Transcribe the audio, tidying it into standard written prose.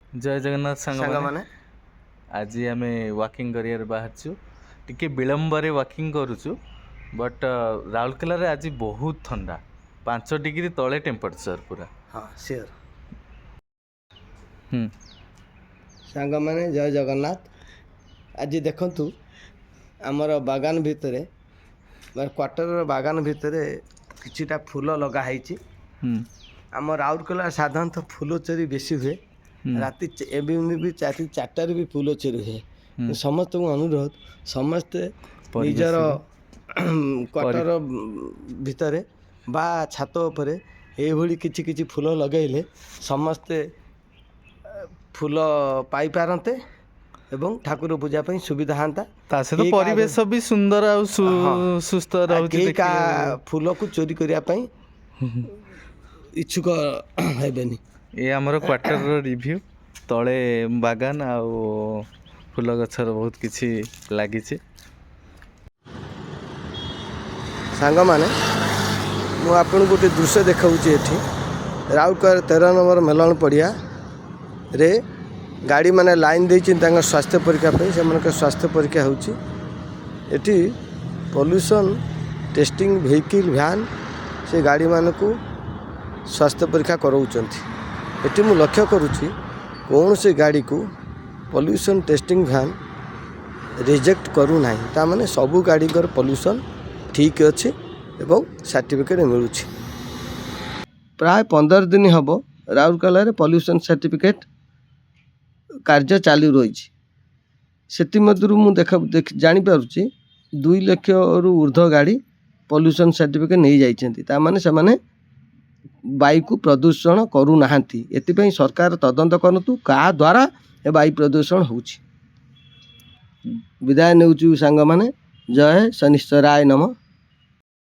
जय जगन्नाथ सांग ସାଙ୍ଗମାନେ आज आम वाकिंग कर बाहर टिके विलंब वाकिंग करुचु बट राउरकेला आज बहुत ठंडा 5 डिग्री तले टेम्परेचर पूरा ହଁ ସିଓର हम्म ସାଙ୍ଗମାନେ ଜୟ ଜଗନ୍ନାଥ। ଆଜି ଦେଖନ୍ତୁ ଆମର ବାଗାନ ଭିତରେ କ୍ୱାର୍ଟରର ବାଗାନ ଭିତରେ କିଛିଟା ଫୁଲ ଲଗା ହେଇଛି। हम्म ଆମ ରାଉରକେଲା ସାଧାରଣତଃ ଫୁଲ ଚୋରି ବେଶୀ ହୁଏ। ରାତି ଏବେ ବି ରାତି 4ଟାରେ ବି ଫୁଲ ଚୋରି ହୁଏ। ସମସ୍ତଙ୍କୁ ଅନୁରୋଧ ସମସ୍ତେ ନିଜର କ୍ୱାର୍ଟର ଭିତରେ ବା ଛାତ ଉପରେ ଏଇଭଳି କିଛି କିଛି ଫୁଲ ଲଗାଇଲେ ସମସ୍ତେ ଫୁଲ ପାଇପାରନ୍ତେ ଏବଂ ଠାକୁର ପୂଜା ପାଇଁ ସୁବିଧା ହୁଅନ୍ତା। ତା ସହିତ ପରିବେଶ ବି ସୁନ୍ଦର ଆଉ ସୁସ୍ଥ ରହୁଛି। କେହି କାହା ଫୁଲକୁ ଚୋରି କରିବା ପାଇଁ ଇଚ୍ଛୁକ ହେବେନି। ଏ ଆମର କ୍ୱାର୍ଟରର ରିଭ୍ୟू ତଳେ ବାଗାନ ଆଉ ଫୁଲ ଗଛର ବହୁତ କିଛି ଲାଗିଛି। ସାଙ୍ଗମାନେ ମୁଁ ଆପଣଙ୍କୁ ଗୋଟେ ଦୃଶ୍ୟ ଦେଖାଉଛି। ଏଠି ରାଉରକେଲା 13 ନମ୍ବର ମେଲଣ ପଡ଼ିଆରେ ଗାଡ଼ିମାନେ ଲାଇନ୍ ଦେଇଛନ୍ତି ତାଙ୍କର ସ୍ୱାସ୍ଥ୍ୟ ପରୀକ୍ଷା ପାଇଁ। ସେମାନଙ୍କର ସ୍ୱାସ୍ଥ୍ୟ ପରୀକ୍ଷା ହେଉଛି। ଏଠି ପଲ୍ୟୁସନ୍ ଟେଷ୍ଟିଂ ଭେହିକିଲ୍ ଭ୍ୟାନ୍ ସେ ଗାଡ଼ିମାନଙ୍କୁ ସ୍ୱାସ୍ଥ୍ୟ ପରୀକ୍ଷା କରାଉଛନ୍ତି। ଏଠି ମୁଁ ଲକ୍ଷ୍ୟ କରୁଛି କୌଣସି ଗାଡ଼ିକୁ ପଲ୍ୟୁସନ୍ ଟେଷ୍ଟିଂ ଭ୍ୟାନ୍ ରିଜେକ୍ଟ କରୁନାହିଁ। ତା'ମାନେ ସବୁ ଗାଡ଼ିଙ୍କର ପଲ୍ୟୁସନ୍ ଠିକ୍ ଅଛି ଏବଂ ସାର୍ଟିଫିକେଟ୍ ମିଳୁଛି। ପ୍ରାୟ 15 ଦିନ ହେବ ରାଉରକେଲାରେ ପଲ୍ୟୁସନ୍ ସାର୍ଟିଫିକେଟ୍ କାର୍ଯ୍ୟ ଚାଲୁ ରହିଛି। ସେଥିମଧ୍ୟରୁ ମୁଁ ଜାଣିପାରୁଛି 2 ଲକ୍ଷରୁ ଉର୍ଦ୍ଧ୍ୱ ଗାଡ଼ି ପଲ୍ୟୁସନ୍ ସାର୍ଟିଫିକେଟ୍ ନେଇଯାଇଛନ୍ତି। ତା'ମାନେ ସେମାନେ ବାୟୁକୁ ପ୍ରଦୂଷଣ କରୁନାହାନ୍ତି। ଏଥିପାଇଁ ସରକାର ତଦନ୍ତ କରନ୍ତୁ କାହା ଦ୍ୱାରା ଏ ବାୟୁ ପ୍ରଦୂଷଣ ହେଉଛି। ବିଦାୟ ନେଉଛୁ ସାଙ୍ଗମାନେ। ଜୟ ଶନିଶ୍ଚରାୟ ନମଃ।